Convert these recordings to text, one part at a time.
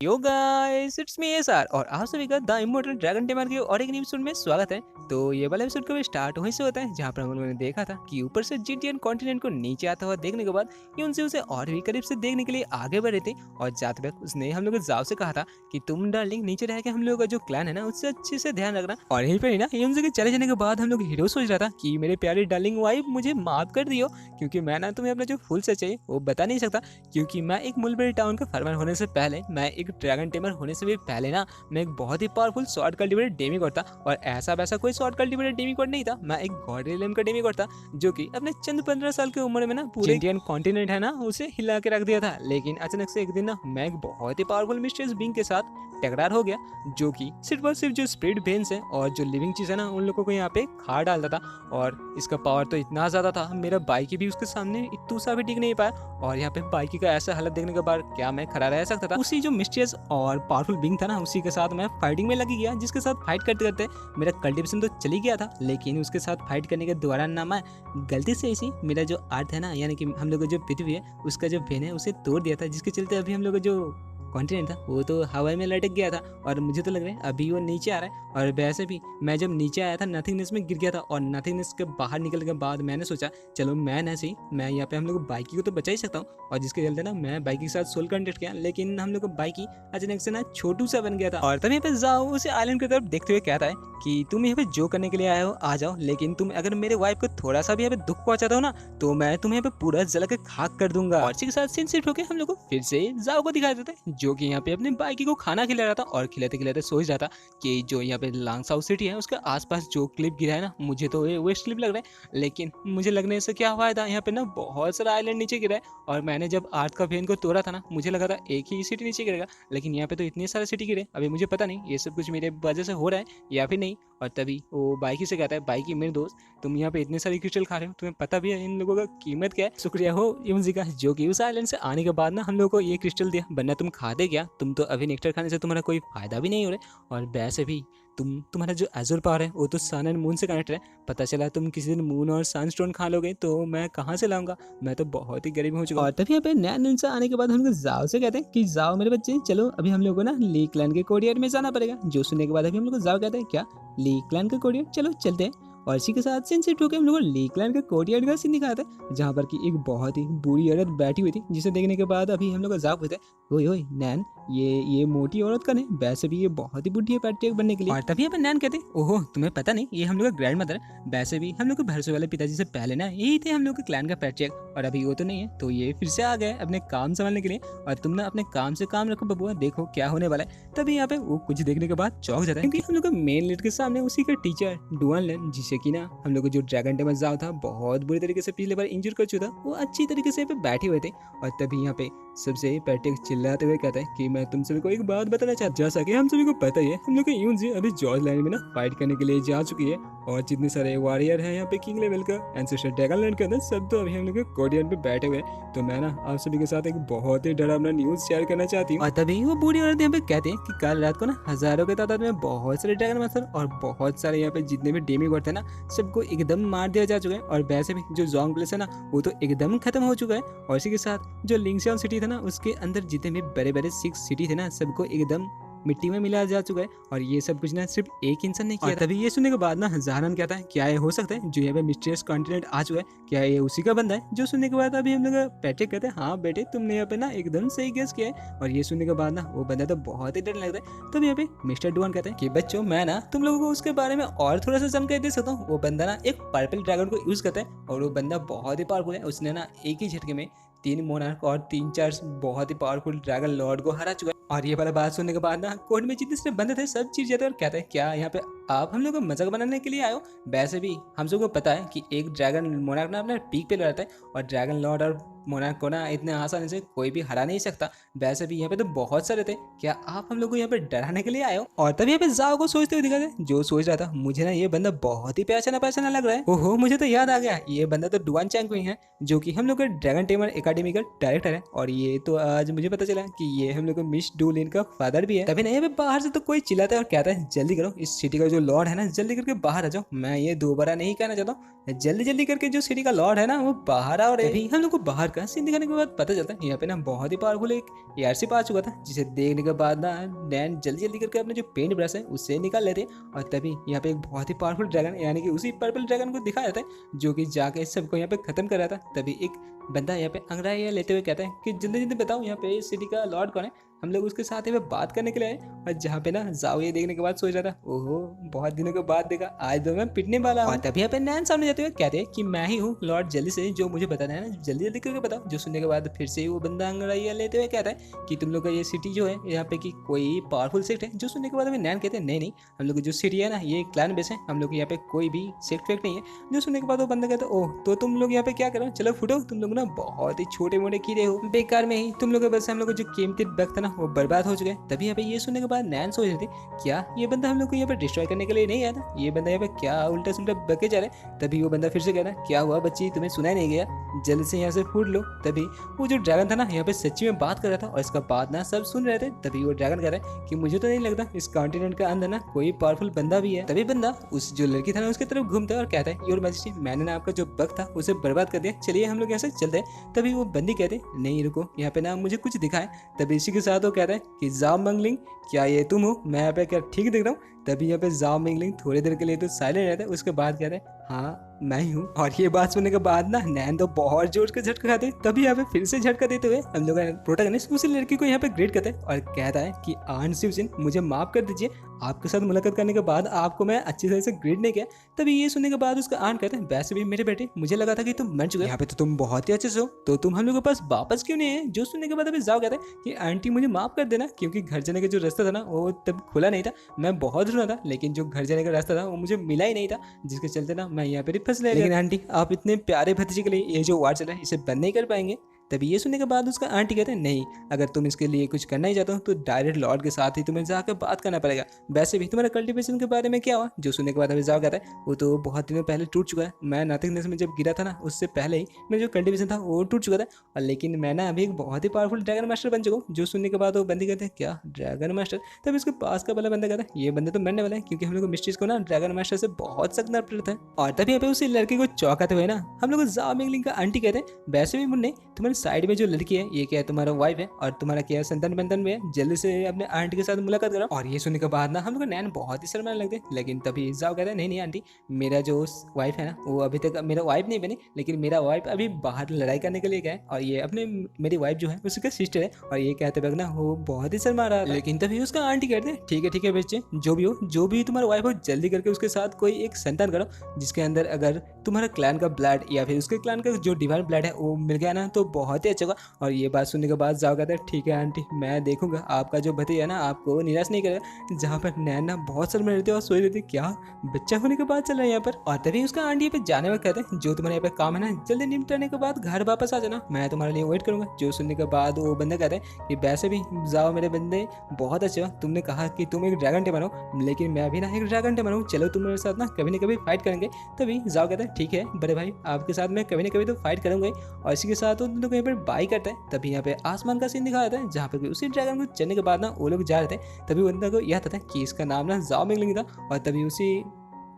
Yo guys it's me SR और आप सभी का द इमोर्टल ड्रैगन टेमर के और एक नई एपिसोड में स्वागत है। तो ये वाला एपिसोड कभी स्टार्ट वहीं से होता है जहाँ पर हम लोगों ने देखा था कि ऊपर से जीटीएन कॉन्टिनेंट को नीचे आता हुआ देखने के बाद ये उनसे उसे और भी करीब से देखने के लिए आगे बढ़े थे और जाते वक्त उसने हम लोग जाओ से कहा था कि तुम डार्लिंग नीचे रह के हम लोगों का जो क्लैन है ना उससे अच्छे से ध्यान रखना। और यहीं पर ही ना यूनसे के चले जाने के बाद हम लोग हीरो सोच रहा था कि मेरे प्यारे डार्लिंग वाइफ मुझे माफ कर दियो, क्योंकि मैं ना तुम्हें अपना जो फुल सच्चाई वो बता नहीं सकता, क्योंकि मैं एक मुलबरी टाउन का फार्मर होने से पहले, मैं एक ड्रैगन टेमर होने से भी पहले ना मैं एक बहुत ही पावरफुल शॉर्ट कल्टिवेटेड डेमीगॉड था। और ऐसा वैसा कोई शॉर्ट कल्टिवेटेड डेमीगॉड नहीं था, मैं एक गॉड रियलम का डेमीगॉड था जो कि अपने चंद 15 साल की उम्र में ना पूरे इंडियन कॉन्टिनेंट है ना उसे हिला के रख दिया था। लेकिन अचानक से एक दिन ना मैं एक बहुत ही पावरफुल मिस्टीरियस बीइंग के साथ टकरार हो गया, जो कि सिर्फ और सिर्फ जो स्पिरिट बेन्स है और जो लिविंग चीज है ना उन लोगों को यहाँ पे खा डालता था। और इसका पावर तो इतना ज्यादा था, मेरा बाइकी भी उसके सामने इतू सा भी टिक नहीं पाया। और यहाँ पे बाइकी का ऐसा हालत देखने के बाद क्या मैं खड़ा रह सकता था। उसी जो मिस्टीरियस और पावरफुल बीइंग था ना उसी के साथ मैं फाइटिंग में लगी गया, जिसके साथ फाइट करते करते मेरा कल्टिवेशन तो चली गया था, लेकिन उसके साथ फाइट करने के दौरान ना मैं गलती से इसी मेरा जो अर्थ है ना यानी कि हम लोग का जो पृथ्वी है उसका जो वेन है उसे तोड़ दिया था, जिसके चलते अभी हम लोग का जो कॉन्टिनेंट था वो तो हवा में लटक गया था। और मुझे तो लग रहा है अभी वो नीचे आ रहा है। और वैसे भी मैं जब नीचे आया था नथिंगनेस में गिर गया था, और नथिंगनेस के बाहर निकलने के बाद मैंने सोचा चलो मैं ना सही मैं यहाँ पे हम लोग बाइकी को तो बचा ही सकता हूँ, और जिसके चलते ना मैं बाइकी के साथ सोल कॉन्टेक्ट किया, लेकिन हम लोग को बाइकी अचानक से ना छोटू सा बन गया था। और तब यहाँ पे जाओ उसे आइलैंड की तरफ देखते हुए कहता है कि तुम यहाँ पे जो करने के लिए आए हो आ जाओ, लेकिन तुम अगर मेरे वाइफ को थोड़ा सा भी यहाँ पे दुख पहुंचाते हो ना तो मैं तुम्हें यहाँ पे पूरा जला के खाक कर दूंगा। और इसी के साथ सीन शिफ्ट होकर हम लोग को फिर से जाओ को दिखाई देते हैं, जो कि यहाँ पे अपने बाइकी को खाना खिला रहा था और खिलाते खिलाते सोच रहा था कि जो यहाँ पे लॉन्ग साउथ सिटी है उसके आसपास जो क्लिप गिरा है ना मुझे तो ये वेस्ट क्लिप लग रहा है, लेकिन मुझे लगने से क्या फायदा, यहाँ पे ना बहुत सारा आइलैंड नीचे गिरा है। और मैंने जब अर्थ का वेन को तोड़ा था ना मुझे लगा था एक ही सिटी नीचे गिरेगा, लेकिन यहाँ पे तो इतने सारे सिटी गिरे, अभी मुझे पता नहीं ये सब कुछ मेरे वजह से हो रहा है या फिर नहीं। और तभी वो बाइकी से कहता है, बाइकी मेरे दोस्त तुम यहाँ पे इतने सारे क्रिस्टल खा रहे हो, तुम्हें पता भी है इन लोगों का कीमत क्या है। शुक्रिया हो यूनजी का जो कि उस आइलैंड से आने के बाद ना हम लोगों को ये क्रिस्टल दिया, वरना तुम खाते क्या, तुम तो अभी नेक्टर खाने से तुम्हारा कोई फायदा भी नहीं हो रहा। और वैसे भी तुम्हारा जो एजोर पावर है वो तो सन एंड मून से कनेक्ट है, पता चला तुम किसी दिन मून और सनस्टोन खा लोगे तो मैं कहाँ से लाऊंगा, मैं तो बहुत ही गरीब हो चुका हूँ। और तभी यहाँ पे नया नुनसा आने के बाद हम लोग जाओ से कहते हैं कि जाओ मेरे बच्चे चलो अभी हम लोग को ना ली क्लैन के कोरियर में जाना पड़ेगा। जो सुनने के बाद अभी हम लोग जाओ कहते हैं क्या ली क्लैन का कोरियर, चलो चलते हैं। और इसी के साथ सीन शिफ्ट होकर हम लोग ली क्लैन के कोरियर का सीन दिखाते हैं, जहाँ पर कि एक बहुत ही बुरी औरत बैठी हुई थी, जिसे देखने के बाद अभी हम लोग जाओ कहते हैं ओए ओए नैन ये मोटी औरत का नहीं, वैसे भी ये बहुत ही बुढ़ी है पैट्रियक बनने के लिए। और तभी अपन नैन कहते ओहो तुम्हें पता नहीं ये हम लोग का ग्रैंड मदर है, वैसे भी हम लोग के भरोसे वाले पिताजी से पहले ना यही थे हम लोग के क्लैन का पैट्रियक, और अभी वो तो नहीं है तो ये फिर से आ गए अपने काम संभालने के लिए। और तुम ना अपने काम से काम रखो बबुआ, देखो क्या होने वाला है। तभी यहाँ पे वो कुछ देखने के बाद चौंक जाता है, क्योंकि हम लोग का मेन लीड के सामने उसी का टीचर डुआन लेन, जिसे कि ना हम लोग जो ड्रैगन टेमर जाओ था बहुत बुरी तरीके से पिछले बार इंजर कर चुका था, वो अच्छी तरीके से पे बैठे हुए थे। और तभी यहाँ पे सबसे पैट्रिक चिल्लाते हुए कहता है कि मैं तुम सभी को एक बात बताना चाहता, जैसा कि हम सभी को पता ही है हम लोग यून जी अभी जॉर्ज लैंड में ना फाइट करने के लिए जा चुकी है, और जितने सारे वॉरियर हैं यहाँ पे किंग लेवल का एंसेस्टर ड्रैगन लैंड के अंदर सब तो अभी हम लोग कोरियन पे बैठे हुए हैं। तो मैं ना आप सभी के साथ एक बहुत ही डरावना न्यूज शेयर करना चाहती हूँ। और तभी वो बूढ़ी औरत यहाँ पे कहते हैं कि कल रात को ना हजारों के तादाद में बहुत सारे ड्रैगन मास्टर और बहुत सारे यहाँ पे जितने भी डेमीगॉड थे ना सबको एकदम मार दिया जा चुका है। और वैसे भी जो जोंग प्लेस है ना वो तो एकदम खत्म हो चुका है। और इसी के साथ जो लिंगशियान सिटी था ना उसके अंदर जितने भी बड़े बड़े 6 सिटी थे ना सबको एकदम मिट्टी में मिलाया जा चुका है। और ये सब कुछ ना सिर्फ एक इंसान ने किया। तभी ये सुनने के बाद ना जहानन कहता है क्या ये हो सकता है जो यहाँ पे मिस्टीरियस कॉन्टिनेंट आ चुका है, क्या ये उसी का बंदा है। जो सुनने के बाद अभी हम लोग पैट्रिक कहते हैं हाँ बेटे तुमने यहाँ पे ना एकदम सही गेस किया है। और ये सुनने के बाद ना वो बंदा तो बहुत ही डर लगता है। तब यहाँ पे मिस्टर डुआन कहते हैं कि बच्चों मैं ना तुम लोगों को उसके बारे में और थोड़ा सा जानकारी दे सकता हूँ। वो बंदा ना एक पर्पल ड्रैगन को यूज करता है, और वो बंदा बहुत ही पावरफुल है। उसने ना एक ही झटके में 3 मोनार्क और 3-4 बहुत ही पावरफुल ड्रैगन लॉर्ड को हरा चुका है। और ये वाला बात सुनने के बाद ना कोर्ट में जितने सारे बंदे थे सब चीज जाते और कहते हैं क्या यहाँ पे आप हम लोग को मजाक बनाने के लिए आए हो। वैसे भी हम सबको पता है कि एक ड्रैगन मोनार्क ना अपने पीक पे रहता है, और ड्रैगन लॉर्ड और मोनार्क को ना इतने आसानी से कोई भी हरा नहीं सकता। वैसे भी यहाँ पे तो बहुत सारे थे, क्या आप हम लोग को यहाँ पे डराने के लिए आए हो। और तभी यहाँ पे जाओ को सोचते हुए दिखा थे, जो सोच रहा था मुझे ना ये बंदा बहुत ही पहचाना लग रहा है। ओहो मुझे तो याद आ गया, ये बंदा तो डुआन चैंग है जो कि हम लोग के ड्रैगन टेमर एकेडमी का डायरेक्टर है। और ये तो आज मुझे पता चला कि ये हम लोग मिस डू लिन का फादर भी है। तभी नहीं यहाँ पे बाहर से तो कोई चिल्लाता है और कहता है जल्दी करो इस सिटी का जो लॉर्ड है ना जल्दी करके बाहर आ जाओ, मैं ये दोबारा नहीं कहना चाहता हूँ, जल्दी जल्दी करके जो सिटी का लॉर्ड है ना वो बाहर आओ रे। अभी हम लोग को बाहर का सीन दिखाने के बाद पता चलता है यहाँ पे ना बहुत ही पावरफुल एक एयरशिप आ चुका था, जिसे देखने के बाद ना नैन जल्दी जल्दी करके अपने जो पेंट ब्रश है उससे निकाल लेते हैं। और तभी यहाँ पे एक बहुत ही पावरफुल ड्रैगन यानी कि उसी पर्पल ड्रैगन को दिखाया जाता है जो कि जाके सबको यहाँ पे खत्म कर रहा था। तभी एक बंदा यहाँ पे अंग्रेजी लेते हुए कहता है कि जल्दी जल्दी बताओ यहाँ पे सिटी का लॉर्ड कौन है, हम लोग उसके साथ यहाँ पे बात करने के लिए आए। और जहाँ पे ना जाओ ये देखने के बाद सोच रहा था ओहो बहुत दिनों के बाद देखा, आज तो मैं पिटने वाला हूँ। और तभी यहाँ पे नैन सामने जाते हुए कहते हैं कि मैं ही हूँ लॉर्ड, जल्दी से जो मुझे बताना है ना जल्दी जल्दी करके बताओ। जो सुनने के बाद फिर से वो बंदा अंग्रेजी लेते हुए कहता है कि तुम लोग का ये सिटी जो है यहाँ पे की कोई पावरफुल सेक्ट है। जो सुनने के बाद अभी नैन कहते हैं नहीं नहीं, हम लोग की जो सिटी है ना ये क्लैन बेस है, हम लोग यहाँ पे कोई भी सेक्ट फेक्ट नहीं है। जो सुनने के बाद वो बंदा कहता है ओह तो तुम लोग यहाँ पे क्या करो, चलो फुटो, तुम लोग ना बहुत ही छोटे मोटे कीड़े हो, बेकार में ही तुम लोग बस हम लोग जो कीमती वक्त था ना वो बर्बाद हो चुके। तभी यहाँ पे ये सुनने के बाद नैन सोच रही थी क्या ये बंदा हम लोग को यहाँ पे डिस्ट्रॉय करने के लिए नहीं आया था, ये बंदा यहाँ पे क्या उल्टा सुल्टा बके जा रहा है। तभी वो बंदा फिर से कह रहा है क्या हुआ बच्ची, तुम्हें सुनाई नहीं गया, जल्द से यहाँ से फूट लो। तभी वो जो ड्रैगन था ना यहाँ पे सच्ची में बात कर रहा था और इसका बात ना सब सुन रहे थे। तभी वो ड्रैगन कह रहा है कि मुझे तो नहीं लगता इस कॉन्टिनेंट के अंदर ना कोई पावरफुल बंदा भी है। तभी बंदा उस जो लड़की था ना उसकी तरफ घूमता है और कहता है योर मैजेस्टी मैंने ना आपका जो वक्त था उसे बर्बाद कर दिया, चलिए हम लोग यहाँ से चलते हैं। तभी वो बंदी कहते नहीं रुको यहाँ पे ना मुझे कुछ दिखाए। तभी इसी के साथ वो कहता है कि जाओ मंगलिंग क्या ये तुम हो, मैं यहाँ पे क्या ठीक दिख रहा हूँ। तभी यहाँ पे जाओ मिंगलिंग थोड़ी देर के लिए तो साइलेंट रहता है, उसके बाद कहते हैं हाँ मैं ही हूँ। और ये बात सुनने के बाद ना नैन तो बहुत जोर के झटका खाते। तभी यहाँ पे फिर से झटका देते हुए हम लोग प्रोटैगनिस्ट उसी लड़की को यहाँ पे ग्रेट करता है और कहता है कि आन शिवजिन मुझे माफ कर दीजिए, आपके साथ मुलाकात करने के बाद आपको मैं अच्छी तरह से ग्रेट नहीं किया। तभी ये सुनने के बाद उसका आंट कहते हैं वैसे भी मेरे बेटे मुझे लगा था कि तुम मर चुके, यहाँ पे तो तुम बहुत ही अच्छे से हो, तो तुम हम लोग के पास वापस क्यों नहीं है। जो सुनने के बाद अभी जाओ कहते हैं कि आंटी मुझे माफ कर देना, क्योंकि घर जाने का जो रास्ता था ना वो तब खुला नहीं था, मैं बहुत ढूंढा था लेकिन जो घर जाने का रास्ता था वो मुझे मिला ही नहीं था, जिसके चलते ना मैं यहाँ पे फंस गया। लेकिन आंटी आप इतने प्यारे भतीजे के लिए ये जो वार चल रहा है इसे बंद नहीं कर पाएंगे। तभी ये सुनने के बाद उसका आंटी कहते हैं नहीं, अगर तुम इसके लिए कुछ करना ही चाहते हो तो डायरेक्ट लॉर्ड के साथ ही तुम्हें जाकर बात करना पड़ेगा, वैसे भी तुम्हारा कल्टीवेशन के बारे में क्या हुआ। जो सुनने के बाद अभी जाओ कहता है वो तो बहुत दिनों पहले टूट चुका है, मैं नथिंगनेस में जब गिरा था ना उससे पहले ही मेरा जो कल्टीवेशन था वो टूट चुका था, और लेकिन मैं ना अभी एक बहुत ही पावरफुल ड्रैगन मास्टर बन चुका हूँ। जो सुनने के बाद वो बंदी कहते हैं क्या ड्रैगन मास्टर। तभी उसके पास का वाला बंदा कहता है ये बंदे तो मरने वाला है, क्योंकि हम लोग मिस्ट्रीज को ना ड्रैगन मास्टर से बहुत सख्त नफरत है। और तभी यहाँ पे उसी लड़की को चौंकाते हुए ना हम लोग जाओ मिंगलिंग का आंटी कहते हैं वैसे भी मुन्ने तुम्हारे साइड में जो लड़की है ये क्या है तुम्हारा वाइफ है और तुम्हारा क्या है संतान बंधन में है, जल्दी से अपने आंटी के साथ मुलाकात करो। और ये सुनने के बाद ना हम लोग नैन बहुत ही शर्माने लगते, लेकिन तभी जाओ कहता है नहीं नहीं आंटी मेरा जो वाइफ है ना वो अभी तक मेरा वाइफ नहीं बनी, लेकिन मेरा वाइफ अभी बाहर लड़ाई करने के लिए गया है और ये अपने मेरी वाइफ जो है उसका सिस्टर है। और ये कहते वक्त ना वो बहुत ही शर्मा रहा था, लेकिन तभी उसका आंटी कहते हैं ठीक है बच्चे जो भी हो, जो भी तुम्हारा वाइफ हो जल्दी करके उसके साथ कोई एक संतान करो जिसके अंदर अगर तुम्हारा क्लैन का ब्लड या फिर उसके क्लैन का जो डिवाइन ब्लड है वो मिल गया ना तो बहुत ही अच्छा होगा। और ये बात सुनने के बाद जाओ कहता है ठीक है आंटी मैं देखूंगा आपका जो भतीजा है ना आपको निराश नहीं करेगा। जहाँ पर नैन ना बहुत शर्मा रहती है और सोच रही थी क्या बच्चा होने के बाद चल रहा है यहाँ पर। और तभी उसका आंटी पे जाने में कहते हैं जो तुम्हारे यहाँ पे काम है ना जल्दी निपटाने के बाद घर वापस आ जाना, मैं तुम्हारे लिए वेट करूंगा। जो सुनने के बाद वो बंदा कहते हैं कि वैसे भी जाओ मेरे बंदे बहुत अच्छे हो, तुमने कहा कि तुम एक ड्रैगन टेमर हो लेकिन मैं भी ना एक ड्रैगन टेमर हूँ, चलो तुम मेरे साथ ना कभी ना कभी फाइट करेंगे। तभी जाओ कहता है ठीक है बड़े भाई आपके साथ मैं कभी ना कभी तो फाइट करूंगा। और इसी के साथ वो दोनों कहीं पर बाई करता है। तभी यहाँ पे आसमान का सीन दिखाया जाता है जहाँ पे उसी ड्रैगन को चलने के बाद ना वो लोग जा रहे थे। तभी बंदा को यह था कि इसका नाम ना जाओ मिंगलिंग था। और तभी उसी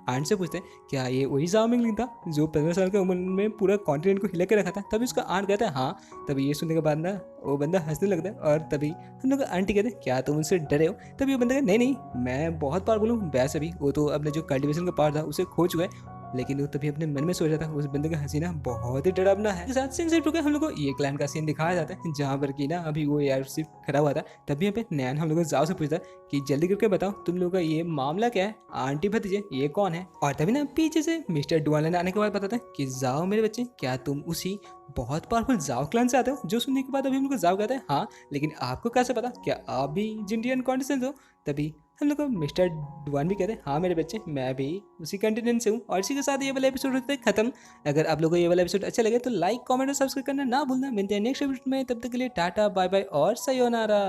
आंट से पूछते हैं क्या ये वही जाओ मिंगलिंग था जो 15 साल की उम्र में पूरा कॉन्टिनेंट को हिला के रखा था। तभी उसका आंट कहता है हाँ। तभी ये सुनने के बाद ना वो बंदा हंसने लगता है और तभी हम लोग आंटी कहते हैं क्या तुम उनसे डरे हो। तभी वो बंदा कहता नहीं नहीं मैं बहुत पावरफुल हूँ, वैसे भी वो तो अपने जो कल्टीवेशन का पावर था उसे खो चुका है, लेकिन वो तभी अपने मन में सोच रहा था उस बंदे का हसीना बहुत ही डरावना है। साथ सीन से हम लोग को ये क्लैन का सीन दिखाया जाता है जहाँ पर कि ना अभी वो एयरशिप खड़ा हुआ था। तभी यहाँ पे नैन हम लोग जाओ से पूछता कि जल्दी करके बताओ तुम लोगों का ये मामला क्या है, आंटी भतीजे ये कौन है। और तभी ना पीछे से मिस्टर डुआलन आने के बाद बताता है कि जाओ मेरे बच्चे क्या तुम उसी बहुत पावरफुल जाओ क्लैन से आते हो। जो सुनने के बाद अभी हम लोग जाओ कहते हैं हाँ लेकिन आपको कैसे पता, क्या आप भी जिंडियन कॉन्टिनेंट हो। तभी हम लोग को मिस्टर डुआन भी कहते हैं हाँ मेरे बच्चे मैं भी उसी कंटिनेंट से हूँ। और इसी के साथ ये वाला एपिसोड होता है खत्म। अगर आप लोगों को ये वाला एपिसोड अच्छा लगे तो लाइक कमेंट और सब्सक्राइब करना ना भूलना। मिलते हैं नेक्स्ट एपिसोड में, तब तक के लिए टाटा बाय बाय और सयोनारा।